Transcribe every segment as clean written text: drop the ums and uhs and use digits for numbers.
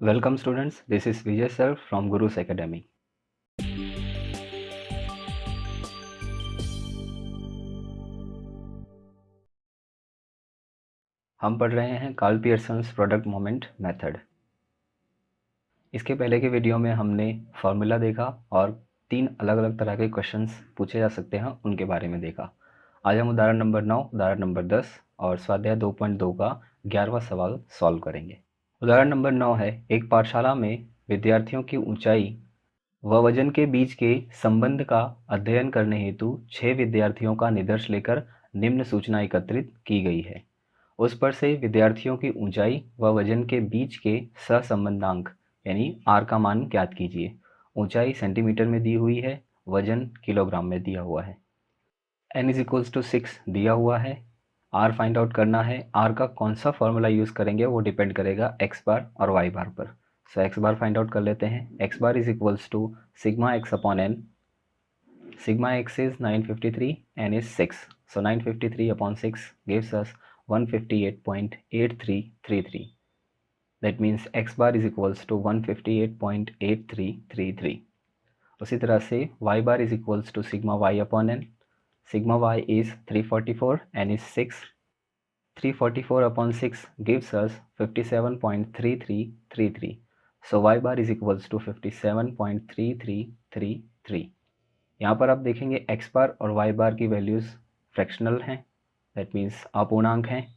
Welcome students, this is Vijay sir from Guru's Academy. हम पढ़ रहे हैं Karl Pearson's product moment method. इसके पहले के वीडियो में हमने फार्मूला देखा और 3 अलग अलग तरह के क्वेश्चंस पूछे जा सकते हैं उनके बारे में देखा। आज हम उदाहरण नंबर 9, उदाहरण नंबर 10 और स्वाध्याय 2.2 का 11वां सवाल सॉल्व करेंगे। उदाहरण नंबर 9 है, एक पाठशाला में विद्यार्थियों की ऊंचाई व वजन के बीच के संबंध का अध्ययन करने हेतु 6 विद्यार्थियों का निदर्श लेकर निम्न सूचना एकत्रित की गई है। उस पर से विद्यार्थियों की ऊंचाई व वजन के बीच के सहसंबंधांक यानी आर का मान ज्ञात कीजिए। ऊंचाई सेंटीमीटर में दी हुई है, वजन किलोग्राम में दिया हुआ है। n इज इक्वल्स टू 6 दिया हुआ है। r फाइंड आउट करना है। r का कौन सा फॉर्मूला यूज़ करेंगे वो डिपेंड करेगा x बार और y बार पर। So x bar find out कर लेते हैं। x bar is equals to sigma x upon n। Sigma x is 953, n is 6. So 953 upon 6 gives us 158.8333. That means x bar is equals to 158.8333. उसी तरह से y bar is equals to sigma y upon n. Sigma y is 344, n is 6. 344 upon 6 gives us 57.3333. So y bar is equals to 57.3333. यहाँ पर आप देखेंगे x बार और y बार की values fractional हैं, दैट मीन्स अपूर्णांक हैं।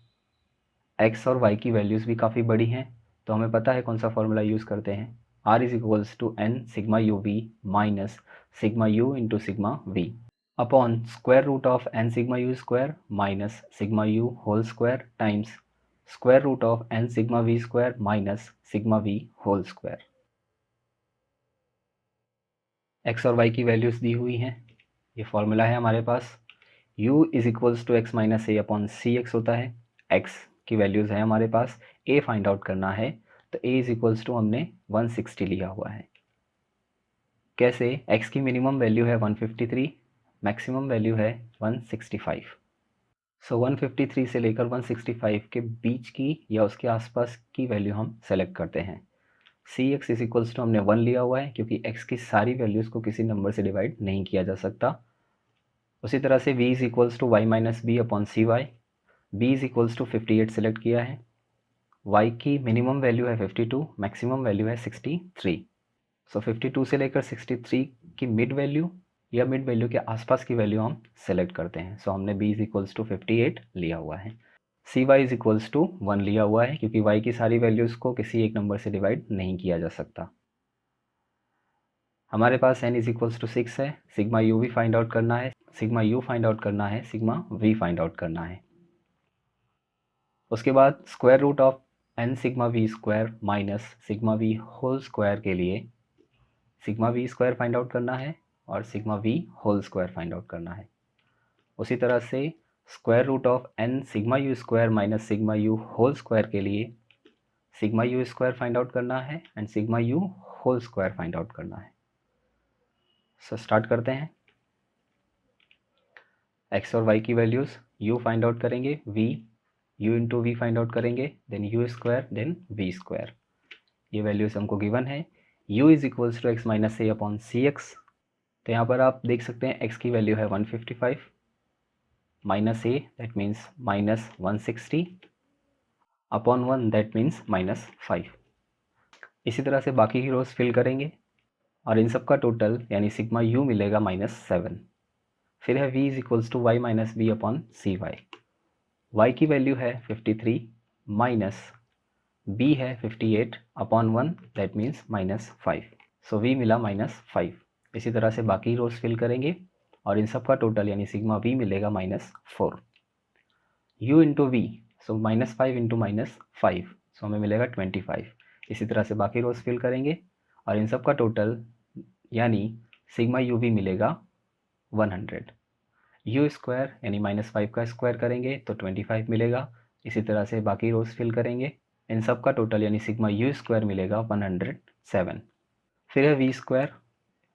x और y की वैल्यूज़ भी काफ़ी बड़ी हैं, तो हमें पता है कौन सा फॉर्मूला यूज़ करते हैं। r is equals to n sigma u v minus sigma u into sigma v upon square root of n sigma you square minus sigma you whole square times square root of n sigma we square minus sigma we whole square. x और y की values दी हुई हैं, ये formula है हमारे पास। u is equals to x minus A upon C x होता है। x की वैल्यूज़ है हमारे पास, a फाइंड आउट करना है, तो a इज इक्वल्स टू हमने 160 लिया हुआ है। कैसे? x की मिनिमम वैल्यू है 153, मैक्सिमम वैल्यू है 165। सो 153 से लेकर 165 के बीच की या उसके आसपास की वैल्यू हम सेलेक्ट करते हैं। सी एक्स इज इक्वल्स टू हमने 1 लिया हुआ है क्योंकि x की सारी वैल्यूज़ को किसी नंबर से डिवाइड नहीं किया जा सकता। उसी तरह से v is equals to y minus b upon c y. B is equals to 58 select किया है। y की मिनिमम वैल्यू है 52, मैक्सिमम वैल्यू है 63। सो 52 से लेकर 63 की मिड वैल्यू या मिड वैल्यू के आसपास की वैल्यू हम सेलेक्ट करते हैं। सो हमने b इज इक्वल्स टू 58 लिया हुआ है। C y is equals to 1 लिया हुआ है क्योंकि y की सारी वैल्यूज़ को किसी एक नंबर से डिवाइड नहीं किया जा सकता। हमारे पास n इज इक्वल्स टू 6 है। सिग्मा यू भी फाइंड आउट करना है, सिग्मा यू फाइंड आउट करना है, सिग्मा v फाइंड आउट करना है। उसके बाद square root of n sigma v square minus sigma v whole square के लिए sigma v square find out करना है और sigma v whole square find out करना है। उसी तरह से square root of n sigma u square minus sigma u whole square के लिए sigma u square find out करना है and sigma u whole square find out करना है। सो स्टार्ट करते हैं। x और y की वैल्यूज़ u फाइंड आउट करेंगे, v u into V find out करेंगे, then u square then v square. ये वैल्यूज़ हमको गिवन है। u is equals to x minus A upon C X. तो यहाँ पर आप देख सकते हैं x की वैल्यू है 155 minus A that means minus 160 upon 1 that means minus 5। इसी तरह से बाकी की रोज फिल करेंगे और इन सब का टोटल यानी सिग्मा u मिलेगा -7। फिर है v is equals to y minus b upon c y. y की वैल्यू है 53 माइनस b है 58 upon 1 that means -5। So v मिला -5। इसी तरह से बाकी रोज फिल करेंगे और इन सब का टोटल यानी सिग्मा v मिलेगा -4। u into v, so -5 into -5, so हमें मिलेगा 25। इसी तरह से बाकी रोज फिल करेंगे और इन सब का टोटल यानी सिग्मा यू वी मिलेगा 100। यू स्क्वायर यानी -5 का स्क्वायर करेंगे तो 25 मिलेगा। इसी तरह से बाकी रोज फिल करेंगे, इन सब का टोटल यानी सिग्मा यू स्क्वायर मिलेगा 107। फिर है वी स्क्वायर,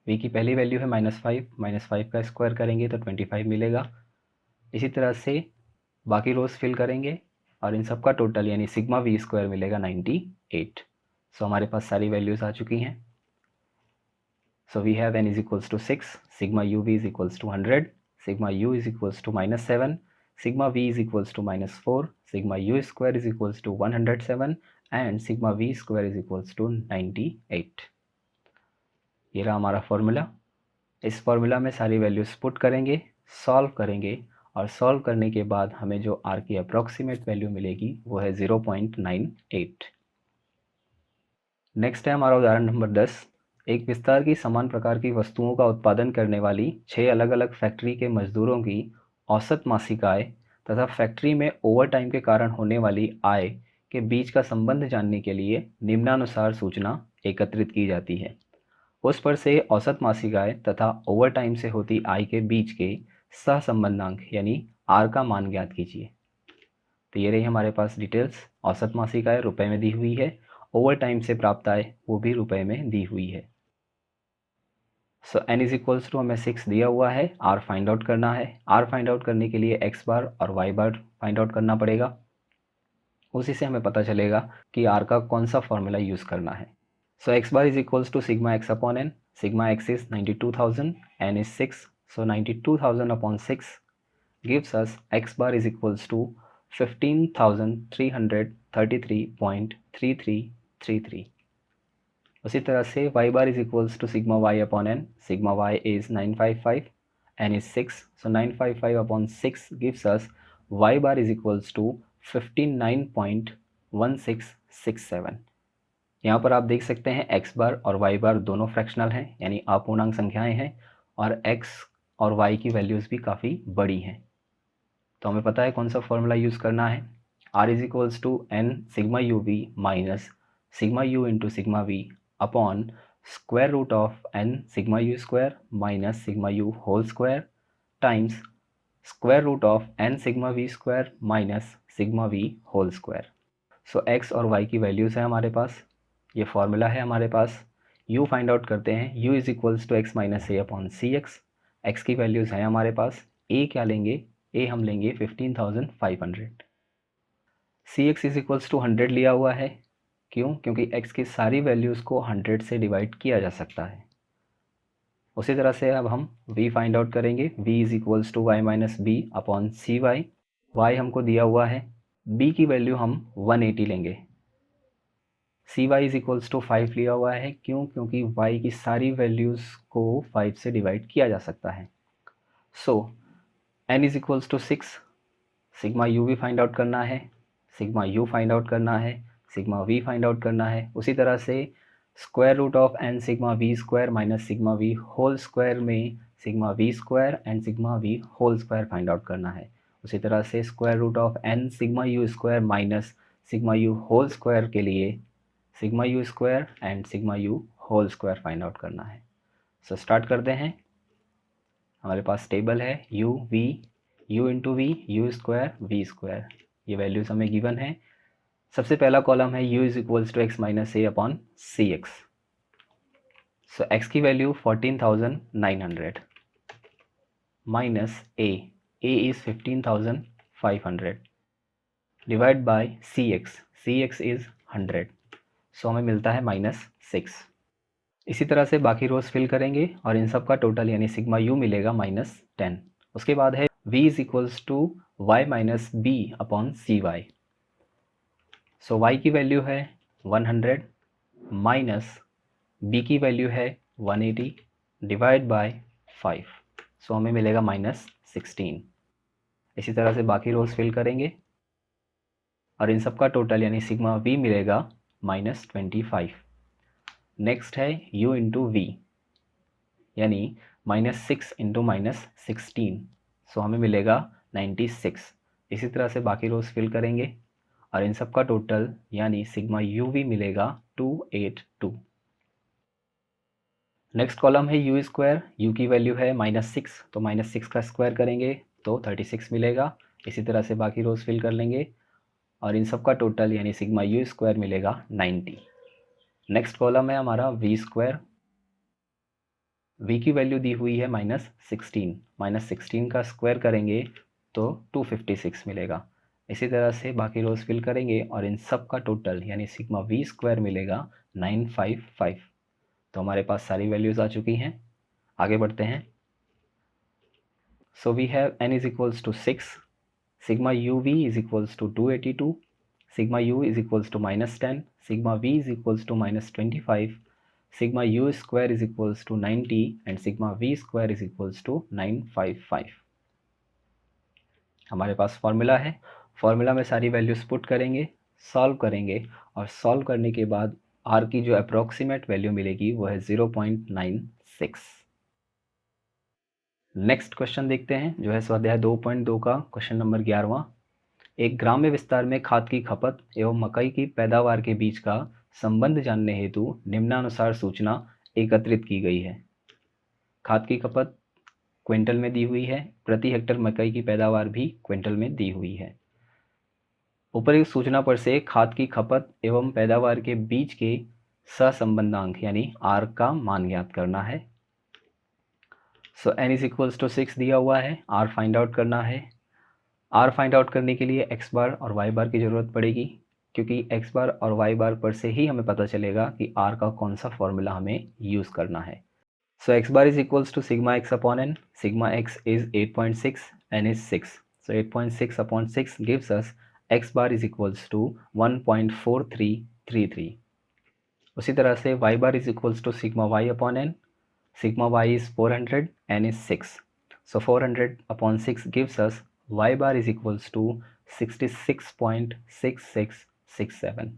वी की पहली वैल्यू है -5 का स्क्वायर करेंगे तो 25 मिलेगा। इसी तरह से बाकी रोज फिल करेंगे और इन सब का टोटल यानी सिग्मा वी स्क्वायर मिलेगा 98। सो हमारे पास सारी वैल्यूज़ आ चुकी हैं. So we have n is equals to 6, sigma uv is equals to 100, sigma u is equals to minus 7, sigma v is equals to minus 4, sigma u square is equals to 107 and sigma v square is equals to 98. ये रहा हमारा formula. इस formula में सारी values put करेंगे, solve करेंगे और solve करने के बाद हमें जो r की अप्रॉक्सीमेट वैल्यू मिलेगी वो है 0.98. नेक्स्ट है हमारा उदाहरण नंबर 10. एक विस्तार की समान प्रकार की वस्तुओं का उत्पादन करने वाली 6 अलग अलग फैक्ट्री के मजदूरों की औसत मासिक आय तथा फैक्ट्री में ओवरटाइम के कारण होने वाली आय के बीच का संबंध जानने के लिए निम्नानुसार सूचना एकत्रित की जाती है. उस पर से औसत मासिक आय तथा ओवरटाइम से होती आय के बीच के सहसंबंधांक यानी आर का मान ज्ञात कीजिए. तो ये रही हमारे पास डिटेल्स. औसत मासिक आय रुपए में दी हुई है, ओवर टाइम से प्राप्त आय वो भी रुपए में दी हुई है. So n is equals to हमें 6 दिया हुआ है, r फाइंड आउट करना है. r फाइंड आउट करने के लिए x बार और y बार फाइंड आउट करना पड़ेगा. उसी से हमें पता चलेगा कि r का कौन सा फॉर्मूला यूज़ करना है. So x bar is equals to sigma x upon n. Sigma x is 92,000, n is 6, so 92,000 upon 6 gives us x bar is equals to 15,333.3333. उसी तरह से y bar is equals to sigma y upon n. Sigma y is 955, n is 6, so 955 upon 6 gives us y bar is equals to 59.1667. यहाँ पर आप देख सकते हैं x बार और y बार दोनों फ्रैक्शनल हैं यानी अपूर्णांक संख्याएं हैं और x और y की वैल्यूज़ भी काफ़ी बड़ी हैं. तो हमें पता है कौन सा फॉर्मूला यूज़ करना है. r is equals to n sigma u v minus sigma u into sigma v upon square root of n sigma you square minus sigma you whole square times square root of n sigma we square minus sigma we whole square. So x और y की values है हमारे पास, ये formula है हमारे पास. u find out करते हैं. u is equals to x minus A upon C x. X की वैल्यूज़ हैं हमारे पास. a क्या लेंगे, ए हम लेंगे 15,500. सी एक्स इज इक्वल्स टू 100 लिया हुआ है. क्यों? क्योंकि x की सारी वैल्यूज़ को 100 से डिवाइड किया जा सकता है. उसी तरह से अब हम v फाइंड आउट करेंगे. v is equals to y minus b upon c y. Y हमको दिया हुआ है, b की वैल्यू हम 180 लेंगे. सी वाई इज इक्वल्स टू 5 लिया हुआ है. क्यों? क्योंकि y की सारी वैल्यूज़ को 5 से डिवाइड किया जा सकता है. So n is equals to 6. Sigma u भी फाइंड आउट करना है, सिग्मा यू फाइंड आउट करना है, सिग्मा वी फाइंड आउट करना है. उसी तरह से square root of n sigma we square minus sigma we whole square में sigma we square and sigma we whole square find out करना है. उसी तरह से square root of n sigma you square minus sigma you whole square के लिए sigma you square and sigma you whole square find out करना है. So start करते हैं. हमारे पास टेबल है u v u into v u square v square. ये वैल्यूज़ हमें गिवन है. सबसे पहला कॉलम है u is equals to x minus A upon C x. So x की value 14,900 minus a is 15,500 divide by c x is 100. So हमें मिलता है -6. इसी तरह से बाकी रोज फिल करेंगे और इन सब का टोटल यानी सिग्मा यू मिलेगा -10. उसके बाद है v is equals to y minus b upon c y. So y की वैल्यू है 100 माइनस b की वैल्यू है 180 डिवाइड बाय 5. सो हमें मिलेगा -16. इसी तरह से बाकी रोज फिल करेंगे और इन सब का टोटल यानी सिग्मा v मिलेगा -25. नेक्स्ट है u इंटू वी यानी -6 इंटू -16. सो हमें मिलेगा 96. इसी तरह से बाकी रोज फिल करेंगे और इन सब का टोटल यानी सिग्मा यू वी मिलेगा 282. नेक्स्ट कॉलम है यू स्क्वायर. यू की वैल्यू है -6, तो -6 का स्क्वायर करेंगे तो 36 मिलेगा. इसी तरह से बाकी रोज फिल कर लेंगे और इन सब का टोटल यानी सिग्मा यू स्क्वायर मिलेगा 90. नेक्स्ट कॉलम है हमारा वी स्क्वायर. वी की वैल्यू दी हुई है -16. -16 का स्क्वायर करेंगे तो 256 मिलेगा. इसी तरह से बाकी रोज फिल करेंगे और इन सब का टोटल यानी सिग्मा वी स्क्वायर मिलेगा 955। तो हमारे पास सारी वैल्यूज़ आ चुकी हैं। आगे बढ़ते हैं। So we have n is equals to 6, sigma u v is equals to 282, sigma u is equals to -10, sigma v is equals to -25, sigma u square is equals to 90 and sigma v square is equals to 955। हमारे पास formula है, formula में सारी values put करेंगे, solve करेंगे और solve करने के बाद r की जो अप्रोक्सीमेट वैल्यू मिलेगी वो है 0.96। नेक्स्ट क्वेश्चन देखते हैं जो है स्वाध्याय 2.2 का क्वेश्चन नंबर 11वां। एक ग्राम्य विस्तार में खाद की खपत एवं मकई की पैदावार के बीच का संबंध जानने हेतु निम्नानुसार सूचना एकत्रित की गई है। खाद की खपत क्विंटल में दी हुई है, प्रति हेक्टर मकई की पैदावार भी क्विंटल में दी हुई है। उपरोक्त सूचना पर से खाद की खपत एवं पैदावार के बीच के सहसंबंधांक यानी आर का मान ज्ञात करना है। So n is equals to 6 दिया हुआ है, r फाइंड आउट करना है। r फाइंड आउट करने के लिए x बार और y बार की ज़रूरत पड़ेगी, क्योंकि x बार और y बार पर से ही हमें पता चलेगा कि r का कौन सा फॉर्मूला हमें यूज़ करना है। So x bar is equals to sigma x upon n, sigma x is 8.6, n is 6, so 8.6 upon 6 gives us x bar is equals to 1.4333। उसी तरह से y bar is equals to sigma y upon n, sigma y is 400, n is 6, so 400 upon 6 gives us y bar is equals to 66.6667।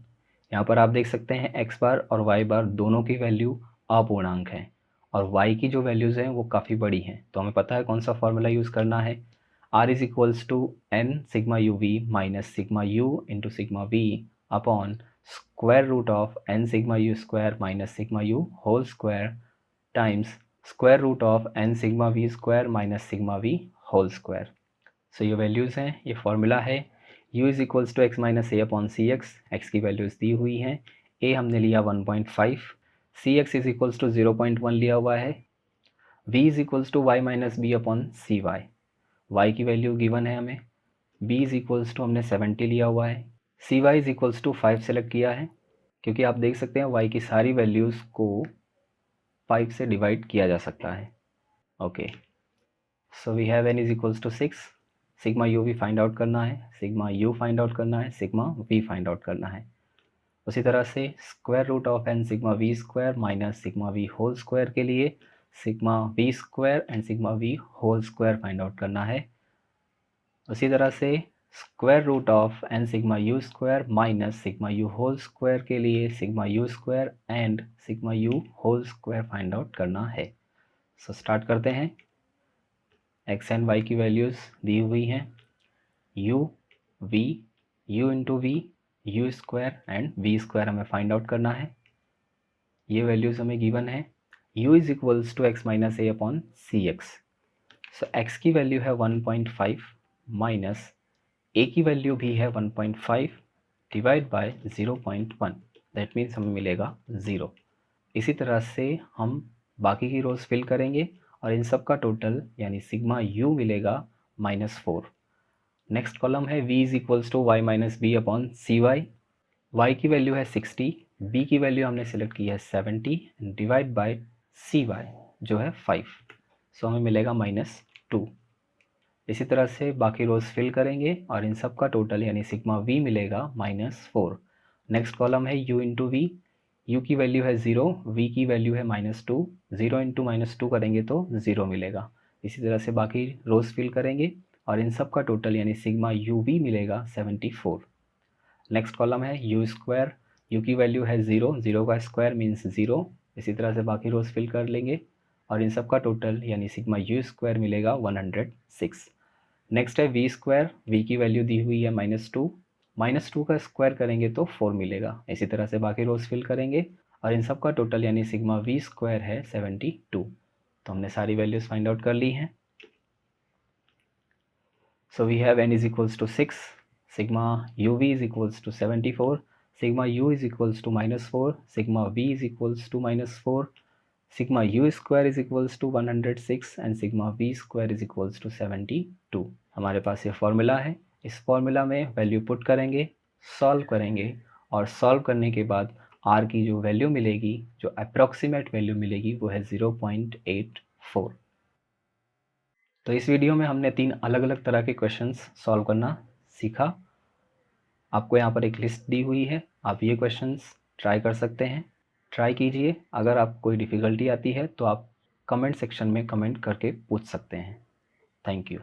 यहाँ पर आप देख सकते हैं x बार और y बार दोनों की वैल्यू अपूर्णांक हैं और y की जो वैल्यूज़ हैं वो काफ़ी बड़ी हैं, तो हमें पता है कौन सा फॉर्मूला यूज़ करना है। r is equals to n sigma u v minus sigma u into sigma v upon square root of n sigma you square minus sigma you whole square times square root of n sigma we square minus sigma we whole square. So ये values हैं, ये formula है। u is equals to x minus A upon C x, x की values दी हुई हैं। a हमने लिया 1.5, सी एक्स इज इक्वल्स टू 0.1 लिया हुआ है। v is equals to y minus b upon c y, y की वैल्यू गिवन है हमें। b इज इक्वल्स टू हमने 70 लिया हुआ है। C y is equals to 5 select किया है, क्योंकि आप देख सकते हैं y की सारी वैल्यूज़ को 5 से डिवाइड किया जा सकता है। Okay, so we have n is equals to 6, sigma u भी फाइंड आउट करना है, सिग्मा यू फाइंड आउट करना है, सिग्मा वी फाइंड आउट करना है। उसी तरह से square root of n sigma we square minus sigma we whole square के लिए sigma we square and sigma we whole square find out करना है। उसी तरह से square root of n sigma you square minus sigma you whole square के लिए sigma you square and sigma you whole square find out करना है। So start करते हैं। एक्स एंड वाई की वैल्यूज़ दी हुई हैं, u v u into v u square and v square हमें फाइंड आउट करना है। ये वैल्यूज़ हमें गिवन है। u is equals to x minus A upon C x, so x की वैल्यू है 1.5 माइनस ए की वैल्यू भी है 1.5 डिवाइड बाय 0.1, दैट मीन्स हमें मिलेगा 0। इसी तरह से हम बाकी की रोज फिल करेंगे और इन सब का टोटल यानी सिग्मा u मिलेगा -4। नेक्स्ट कॉलम है v is equals to y minus b upon c y, y की वैल्यू है 60, b की वैल्यू हमने सेलेक्ट की है 70 डिवाइड बाय सी वाई जो है 5, सो हमें मिलेगा -2। इसी तरह से बाकी रोज फिल करेंगे और इन सब का टोटल यानी सिग्मा v मिलेगा -4। नेक्स्ट कॉलम है u इंटू वी, u की वैल्यू है 0, v की वैल्यू है -2, 0 इंटू -2 करेंगे तो 0 मिलेगा। इसी तरह से बाकी रोज फिल करेंगे और इन सब का टोटल यानी सिग्मा यू वी मिलेगा 74। नेक्स्ट कॉलम है u स्क्वायर, u की वैल्यू है 0, 0 का स्क्वायर मीन्स 0। इसी तरह से बाकी रोज फिल कर लेंगे और इन सब का टोटल यानी सिग्मा यू स्क्वायर मिलेगा 106। नेक्स्ट है वी स्क्वायर, वी की वैल्यू दी हुई है -2, -2 का स्क्वायर करेंगे तो 4 मिलेगा। इसी तरह से बाकी रोज फिल करेंगे और इन सब का टोटल यानी सिग्मा वी स्क्वायर है 72। तो हमने सारी वैल्यूज फाइंड आउट कर ली हैं। So we have n is equals to 6, sigma u v is equals to 74, sigma u is equals to -4, sigma v is equals to -4, sigma you square is equals to 106 and sigma we square is equals to 72। हमारे पास ये formula है। इस formula में value put करेंगे, solve करेंगे और solve करने के बाद आर की जो वैल्यू मिलेगी, जो अप्रॉक्सीमेट वैल्यू मिलेगी वो है 0.84। तो इस वीडियो में हमने 3 अलग अलग तरह के क्वेश्चंस सॉल्व करना सीखा। आपको यहाँ पर एक लिस्ट दी हुई है, आप ये क्वेश्चंस ट्राई कर सकते हैं, ट्राई कीजिए। अगर आपको कोई डिफ़िकल्टी आती है तो आप कमेंट सेक्शन में कमेंट करके पूछ सकते हैं। Thank you.